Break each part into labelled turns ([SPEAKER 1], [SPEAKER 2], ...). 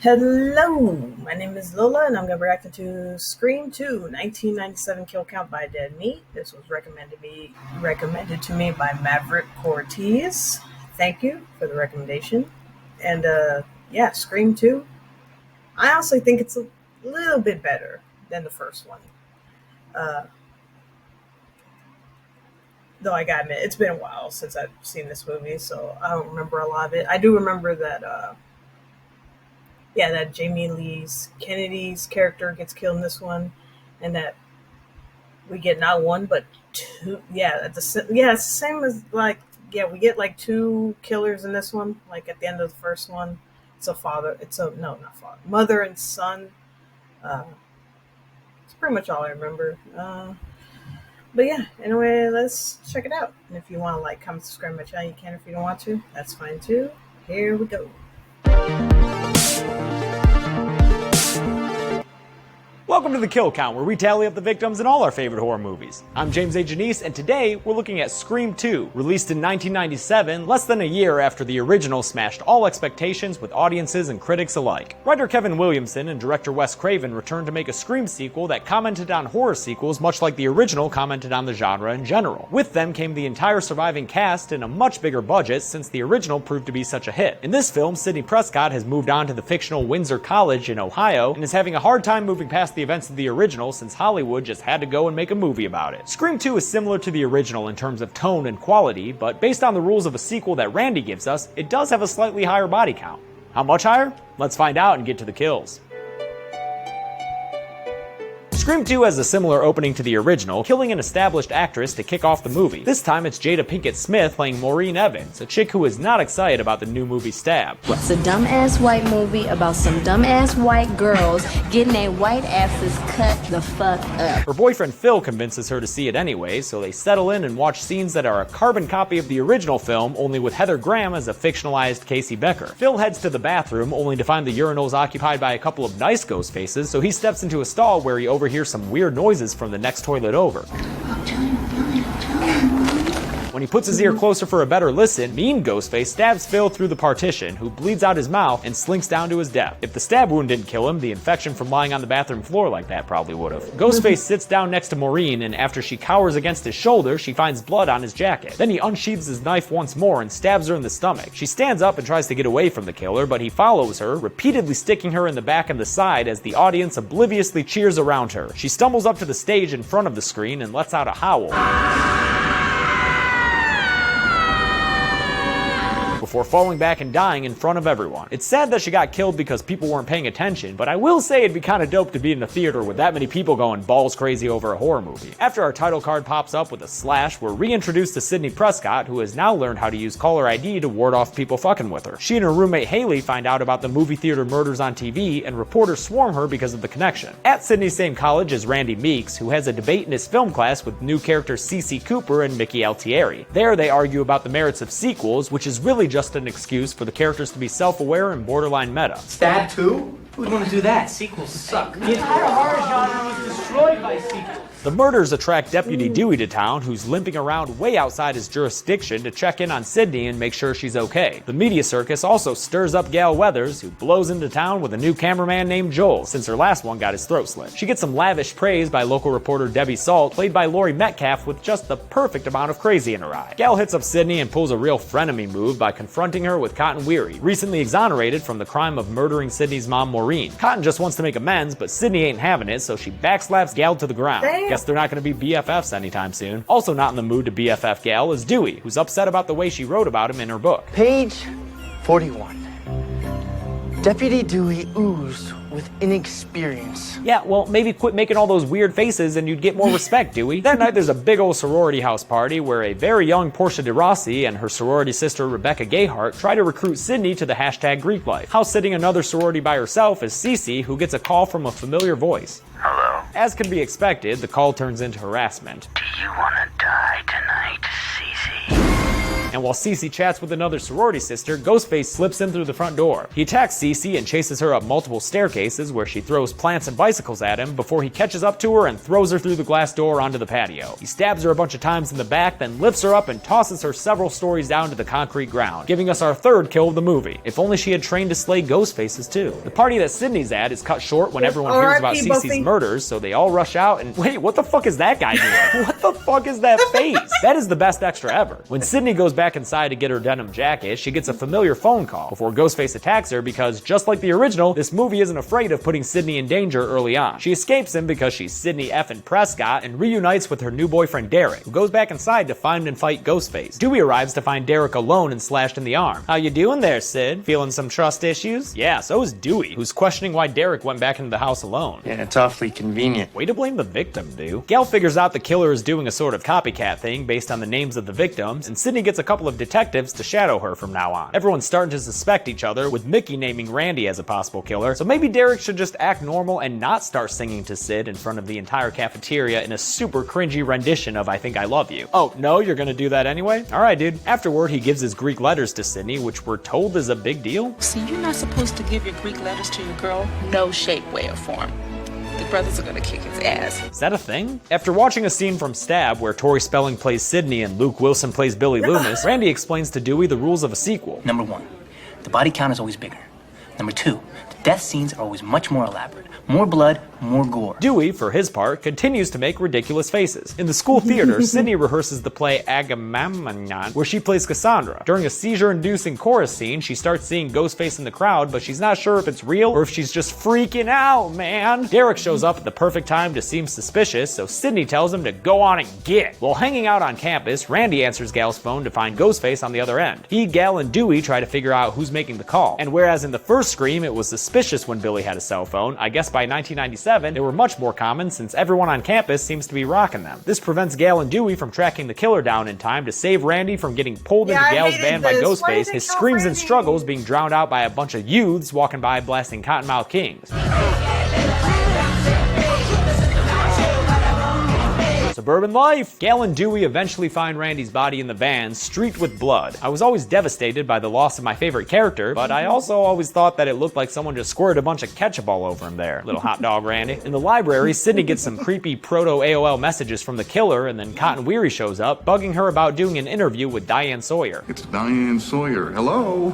[SPEAKER 1] Hello, my name is Lola, and I'm going to be reacting to Scream 2, 1997 Kill Count by Dead Meat. This was recommended to me by Maverick Cortez. Thank you for the recommendation. And yeah, Scream 2. I honestly think it's a little bit better than the first one. Uh, though I gotta admit, it's been a while since I've seen this movie, so I don't remember a lot of it. I do remember that that Jamie Lee Kennedy's character gets killed in this one, and that we get not one but two. It's the same as we get like two killers in this one. Like at the end of the first one, not father, mother and son. Uh, it's pretty much all I remember. But yeah, anyway, let's check it out. And if you want to like, comment, subscribe to my channel, you can. If you don't want to, that's fine too. Here we go.
[SPEAKER 2] Welcome to The Kill Count, where we tally up the victims in all our favorite horror movies. I'm James A. Janice, and today we're looking at Scream 2, released in 1997, less than a year after the original smashed all expectations with audiences and critics alike. Writer Kevin Williamson and director Wes Craven returned to make a Scream sequel that commented on horror sequels much like the original commented on the genre in general. With them came the entire surviving cast and a much bigger budget since the original proved to be such a hit. In this film, Sidney Prescott has moved on to the fictional Windsor College in Ohio and is having a hard time moving past the events of the original since Hollywood just had to go and make a movie about it. Scream 2 is similar to the original in terms of tone and quality, but based on the rules of a sequel that Randy gives us, it does have a slightly higher body count. How much higher? Let's find out and get to the kills. Scream 2 has a similar opening to the original, killing an established actress to kick off the movie. This time it's Jada Pinkett Smith playing Maureen Evans, a chick who is not excited about the new movie Stab.
[SPEAKER 3] It's a dumbass white movie about some dumbass white girls getting their white asses cut the fuck up.
[SPEAKER 2] Her boyfriend Phil convinces her to see it anyway, so they settle in and watch scenes that are a carbon copy of the original film, only with Heather Graham as a fictionalized Casey Becker. Phil heads to the bathroom, only to find the urinals occupied by a couple of nice ghost faces, so he steps into a stall where he overhears some weird noises from the next toilet over. When he puts his ear closer for a better listen, mean Ghostface stabs Phil through the partition, who bleeds out his mouth and slinks down to his death. If the stab wound didn't kill him, the infection from lying on the bathroom floor like that probably would've. Ghostface sits down next to Maureen, and after she cowers against his shoulder, she finds blood on his jacket. Then he unsheathes his knife once more and stabs her in the stomach. She stands up and tries to get away from the killer, but he follows her, repeatedly sticking her in the back and the side as the audience obliviously cheers around her. She stumbles up to the stage in front of the screen and lets out a howl before falling back and dying in front of everyone. It's sad that she got killed because people weren't paying attention, but I will say it'd be kinda dope to be in a theater with that many people going balls crazy over a horror movie. After our title card pops up with a slash, we're reintroduced to Sidney Prescott, who has now learned how to use caller ID to ward off people fucking with her. She and her roommate Haley find out about the movie theater murders on TV, and reporters swarm her because of the connection. At Sidney's same college is Randy Meeks, who has a debate in his film class with new characters Cece Cooper and Mickey Altieri. There they argue about the merits of sequels, which is really just an excuse for the characters to be self-aware and borderline meta.
[SPEAKER 4] Stab 2? Who would want to do that? Sequels suck. The entire horror genre was destroyed by sequels.
[SPEAKER 2] The murders attract Deputy Dewey to town, who's limping around way outside his jurisdiction to check in on Sidney and make sure she's okay. The media circus also stirs up Gail Weathers, who blows into town with a new cameraman named Joel, since her last one got his throat slit. She gets some lavish praise by local reporter Debbie Salt, played by Laurie Metcalf, with just the perfect amount of crazy in her eye. Gail hits up Sidney and pulls a real frenemy move by confronting her with Cotton Weary, recently exonerated from the crime of murdering Sidney's mom Maureen. Cotton just wants to make amends, but Sidney ain't having it, so she backslaps Gail to the ground.
[SPEAKER 1] Damn.
[SPEAKER 2] Guess they're not gonna be BFFs anytime soon. Also not in the mood to BFF Gail is Dewey, who's upset about the way she wrote about him in her book.
[SPEAKER 5] Page 41. Deputy Dewey oozed with inexperience.
[SPEAKER 2] Yeah, well, maybe quit making all those weird faces and you'd get more respect, Dewey. That night there's a big old sorority house party where a very young Portia de Rossi and her sorority sister Rebecca Gayhart try to recruit Sidney to the hashtag Greek life. House sitting another sorority by herself is Cece, who gets a call from a familiar voice.
[SPEAKER 6] Hello?
[SPEAKER 2] As can be expected, the call turns into harassment.
[SPEAKER 6] Do you want to die tonight, Cece?
[SPEAKER 2] And while Cece chats with another sorority sister, Ghostface slips in through the front door. He attacks Cece and chases her up multiple staircases where she throws plants and bicycles at him before he catches up to her and throws her through the glass door onto the patio. He stabs her a bunch of times in the back, then lifts her up and tosses her several stories down to the concrete ground, giving us our third kill of the movie. If only she had trained to slay Ghostfaces too. The party that Sydney's at is cut short when everyone hears about Cece's murders, so they all rush out and wait, what the fuck is that guy doing? What the fuck is that face? That is the best extra ever. When Sydney goes back inside to get her denim jacket, she gets a familiar phone call before Ghostface attacks her because, just like the original, this movie isn't afraid of putting Sydney in danger early on. She escapes him because she's Sydney effing Prescott and reunites with her new boyfriend Derek, who goes back inside to find and fight Ghostface. Dewey arrives to find Derek alone and slashed in the arm. How you doing there, Sid? Feeling some trust issues? Yeah, so is Dewey, who's questioning why Derek went back into the house alone.
[SPEAKER 5] Yeah, it's awfully convenient.
[SPEAKER 2] Way to blame the victim, dude. Gal figures out the killer is doing a sort of copycat thing based on the names of the victims, and Sydney gets a couple of detectives to shadow her from now on. Everyone's starting to suspect each other, with Mickey naming Randy as a possible killer, so maybe Derek should just act normal and not start singing to Sid in front of the entire cafeteria in a super cringy rendition of I Think I Love You. Oh, no, you're gonna do that anyway? Alright, dude. Afterward, he gives his Greek letters to Sydney, which we're told is a big deal.
[SPEAKER 6] See, you're not supposed to give your Greek letters to your girl. No shape, way, or form. The brothers are gonna kick his ass.
[SPEAKER 2] Is that a thing? After watching a scene from Stab where Tori Spelling plays Sydney and Luke Wilson plays Billy Loomis, Randy explains to Dewey the rules of a sequel.
[SPEAKER 4] Number 1, the body count is always bigger. Number 2, the death scenes are always much more elaborate. More blood, more gore.
[SPEAKER 2] Dewey, for his part, continues to make ridiculous faces. In the school theater, Sydney rehearses the play Agamemnon, where she plays Cassandra. During a seizure-inducing chorus scene, she starts seeing Ghostface in the crowd, but she's not sure if it's real or if she's just freaking out, man. Derek shows up at the perfect time to seem suspicious, so Sydney tells him to go on and get. While hanging out on campus, Randy answers Gal's phone to find Ghostface on the other end. He, Gal, and Dewey try to figure out who's making the call. And whereas in the first Scream it was suspicious when Billy had a cell phone, I guess by 1997 they were much more common since everyone on campus seems to be rocking them. This prevents Gal and Dewey from tracking the killer down in time to save Randy from getting pulled into Gal's van by Ghostface, his screams and struggles being drowned out by a bunch of youths walking by blasting Cottonmouth Kings. Suburban life! Gal and Dewey eventually find Randy's body in the van, streaked with blood. I was always devastated by the loss of my favorite character, but I also always thought that it looked like someone just squirted a bunch of ketchup all over him there. Little hot dog Randy. In the library, Sydney gets some creepy proto-AOL messages from the killer, and then Cotton Weary shows up, bugging her about doing an interview with Diane Sawyer.
[SPEAKER 7] It's Diane Sawyer. Hello?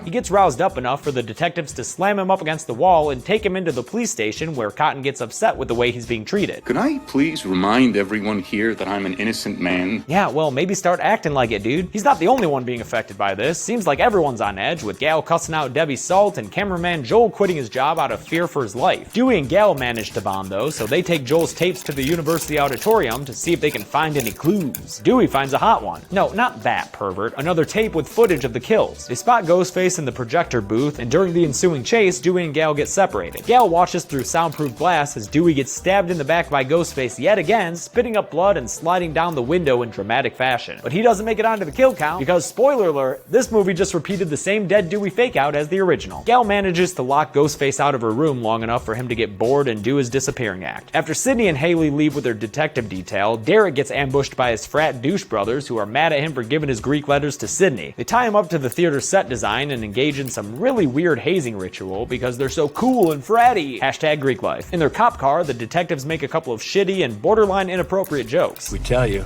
[SPEAKER 2] He gets roused up enough for the detectives to slam him up against the wall and take him into the police station, where Cotton gets upset with the way he's being treated.
[SPEAKER 7] Can I please remind everyone here that I'm an innocent man?
[SPEAKER 2] Yeah, well, maybe start acting like it, dude. He's not the only one being affected by this. Seems like everyone's on edge, with Gal cussing out Debbie Salt and cameraman Joel quitting his job out of fear for his life. Dewey and Gal manage to bond though, so they take Joel's tapes to the university auditorium to see if they can find any clues. Dewey finds a hot one. No, not that pervert. Another tape with footage of the kills. They spot Ghostface in the projector booth, and during the ensuing chase, Dewey and Gal get separated. Gal watches through soundproof glass as Dewey gets stabbed in the back by Ghostface yet again, spitting up blood and sliding down the window in dramatic fashion. But he doesn't make it onto the kill count because, spoiler alert, this movie just repeated the same dead Dewey fake out as the original. Gal manages to lock Ghostface out of her room long enough for him to get bored and do his disappearing act. After Sydney and Haley leave with their detective detail, Derek gets ambushed by his frat douche brothers who are mad at him for giving his Greek letters to Sydney. They tie him up to the theater set design and engage in some really weird hazing ritual because they're so cool and fratty. Hashtag Greek life. In their cop car, the detectives make a couple of shitty and borderline inappropriate jokes.
[SPEAKER 8] We tell you,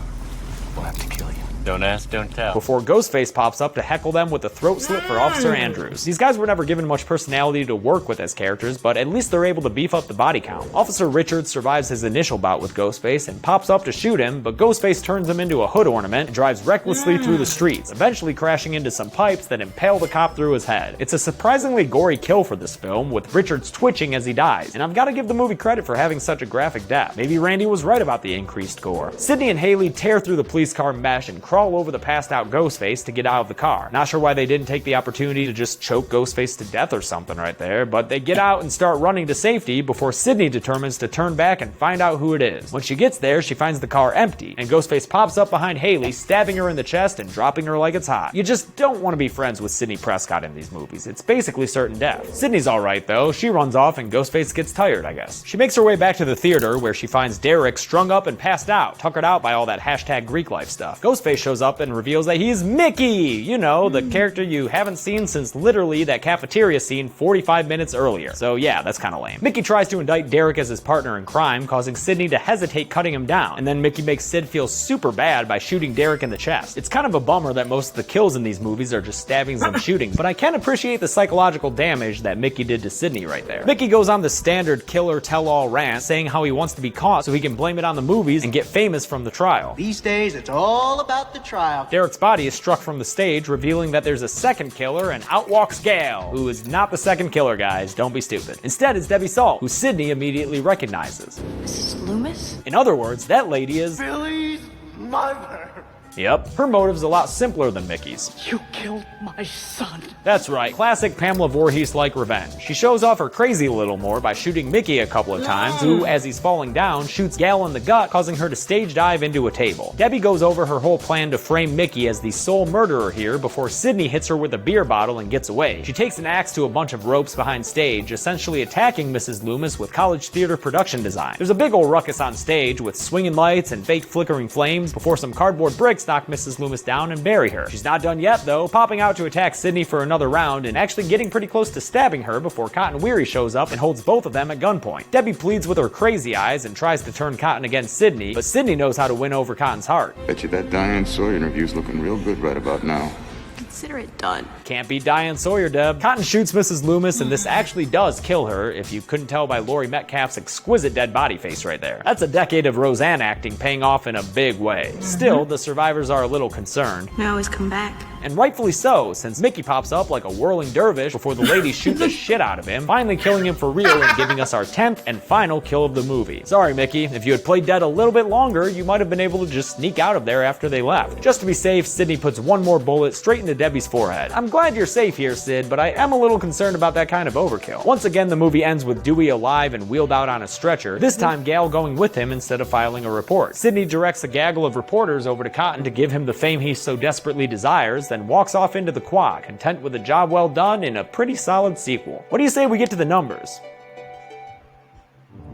[SPEAKER 8] we'll have to kill you. Don't ask, don't tell.
[SPEAKER 2] Before Ghostface pops up to heckle them with a throat slit for Officer Andrews. These guys were never given much personality to work with as characters, but at least they're able to beef up the body count. Officer Richards survives his initial bout with Ghostface and pops up to shoot him, but Ghostface turns him into a hood ornament and drives recklessly through the streets, eventually crashing into some pipes that impale the cop through his head. It's a surprisingly gory kill for this film, with Richards twitching as he dies, and I've got to give the movie credit for having such a graphic death. Maybe Randy was right about the increased gore. Sydney and Haley tear through the police car mesh and crawl over the passed out Ghostface to get out of the car. Not sure why they didn't take the opportunity to just choke Ghostface to death or something right there, but they get out and start running to safety before Sydney determines to turn back and find out who it is. When she gets there, she finds the car empty, and Ghostface pops up behind Haley, stabbing her in the chest and dropping her like it's hot. You just don't want to be friends with Sidney Prescott in these movies. It's basically certain death. Sydney's alright though. She runs off and Ghostface gets tired, I guess. She makes her way back to the theater where she finds Derek strung up and passed out, tuckered out by all that hashtag Greek life stuff. Ghostface shows up and reveals that he's Mickey! You know, the character you haven't seen since literally that cafeteria scene 45 minutes earlier. So yeah, that's kinda lame. Mickey tries to indict Derek as his partner in crime, causing Sidney to hesitate cutting him down, and then Mickey makes Sid feel super bad by shooting Derek in the chest. It's kind of a bummer that most of the kills in these movies are just stabbings and shootings, but I can appreciate the psychological damage that Mickey did to Sidney right there. Mickey goes on the standard killer tell-all rant, saying how he wants to be caught so he can blame it on the movies and get famous from the trial.
[SPEAKER 5] These days, it's all about the trial.
[SPEAKER 2] Derek's body is struck from the stage, revealing that there's a second killer, and out walks Gail, who is not the second killer, guys. Don't be stupid. Instead, it's Debbie Salt, who Sidney immediately recognizes.
[SPEAKER 3] Mrs. Loomis?
[SPEAKER 2] In other words, that lady is
[SPEAKER 5] Billy's mother.
[SPEAKER 2] Yep, her motive's a lot simpler than Mickey's.
[SPEAKER 5] You killed my son.
[SPEAKER 2] That's right, classic Pamela Voorhees-like revenge. She shows off her crazy a little more by shooting Mickey a couple of times, who, as he's falling down, shoots Gal in the gut, causing her to stage dive into a table. Debbie goes over her whole plan to frame Mickey as the sole murderer here before Sidney hits her with a beer bottle and gets away. She takes an axe to a bunch of ropes behind stage, essentially attacking Mrs. Loomis with college theater production design. There's a big ol' ruckus on stage with swinging lights and fake flickering flames before some cardboard bricks knock Mrs. Loomis down and bury her. She's not done yet though, popping out to attack Sidney for another round and actually getting pretty close to stabbing her before Cotton Weary shows up and holds both of them at gunpoint. Debbie pleads with her crazy eyes and tries to turn Cotton against Sidney, but Sidney knows how to win over Cotton's heart.
[SPEAKER 7] Bet you that Diane Sawyer interview's looking real good right about now.
[SPEAKER 3] Consider it done.
[SPEAKER 2] Can't beat Diane Sawyer, Deb. Cotton shoots Mrs. Loomis, and this actually does kill her, if you couldn't tell by Laurie Metcalf's exquisite dead body face right there. That's a decade of Roseanne acting paying off in a big way. Still, the survivors are a little concerned.
[SPEAKER 3] We always come back.
[SPEAKER 2] And rightfully so, since Mickey pops up like a whirling dervish before the ladies shoot the shit out of him, finally killing him for real and giving us our 10th and final kill of the movie. Sorry, Mickey, if you had played dead a little bit longer, you might have been able to just sneak out of there after they left. Just to be safe, Sidney puts one more bullet straight into Debbie's forehead. I'm glad you're safe here, Sid, but I am a little concerned about that kind of overkill. Once again, the movie ends with Dewey alive and wheeled out on a stretcher, this time Gal going with him instead of filing a report. Sidney directs a gaggle of reporters over to Cotton to give him the fame he so desperately desires, then walks off into the quad, content with a job well done in a pretty solid sequel. What do you say we get to the numbers?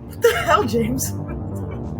[SPEAKER 1] What the hell, James?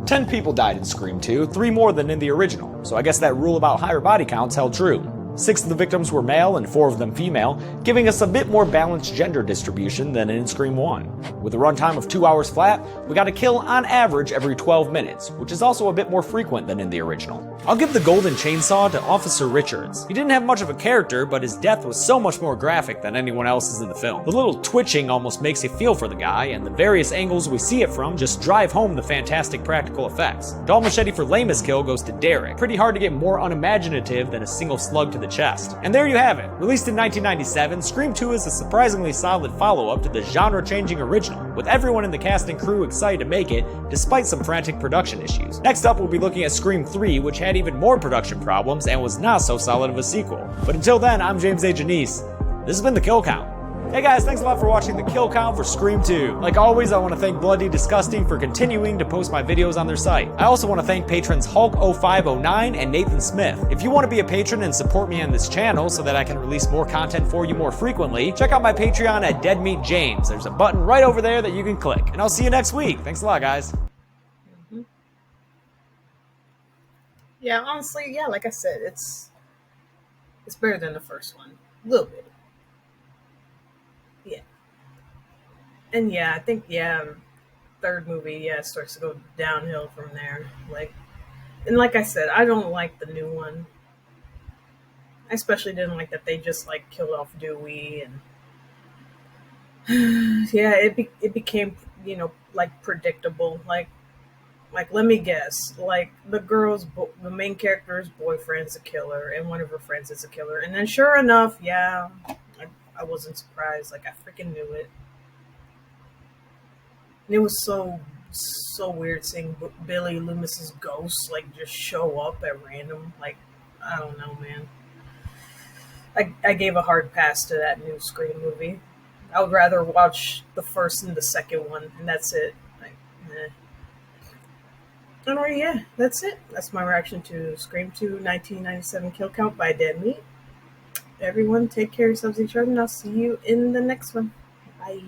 [SPEAKER 2] 10 people died in Scream 2, 3 more than in the original, so I guess that rule about higher body counts held true. 6 of the victims were male and 4 of them female, giving us a bit more balanced gender distribution than in Scream 1. With a runtime of 2 hours flat, we got a kill on average every 12 minutes, which is also a bit more frequent than in the original. I'll give the golden chainsaw to Officer Richards. He didn't have much of a character, but his death was so much more graphic than anyone else's in the film. The little twitching almost makes you feel for the guy, and the various angles we see it from just drive home the fantastic practical effects. Doll machete for lamest kill goes to Derek. Pretty hard to get more unimaginative than a single slug to the chest. And there you have it. Released in 1997, Scream 2 is a surprisingly solid follow-up to the genre-changing original, with everyone in the cast and crew excited to make it, despite some frantic production issues. Next up, we'll be looking at Scream 3, which had even more production problems and was not so solid of a sequel. But until then, I'm James A. Janice. This has been The Kill Count. Hey guys, thanks a lot for watching The Kill Count for Scream 2. Like always, I want to thank Bloody Disgusting for continuing to post my videos on their site. I also want to thank patrons Hulk0509 and Nathan Smith. If you want to be a patron and support me on this channel so that I can release more content for you more frequently, check out my Patreon at Dead Meat James. There's a button right over there that you can click. And I'll see you next week. Thanks a lot, guys.
[SPEAKER 1] Yeah, honestly, yeah, like I said, it's better than the first one. A little bit. Yeah. And yeah, I think, third movie, starts to go downhill from there. And like I said, I don't like the new one. I especially didn't like that they just, killed off Dewey, and yeah, it became, predictable. Let me guess. The main character's boyfriend's a killer, and one of her friends is a killer. And then sure enough, I wasn't surprised. I freaking knew it. And it was so weird seeing Billy Loomis's ghost, just show up at random. I don't know, man. I gave a hard pass to that new Scream movie. I would rather watch the first and the second one, and that's it. Anyway, yeah, that's it. That's my reaction to Scream 2 1997 Kill Count by Dead Meat. Everyone, take care of yourselves, each other, and I'll see you in the next one. Bye.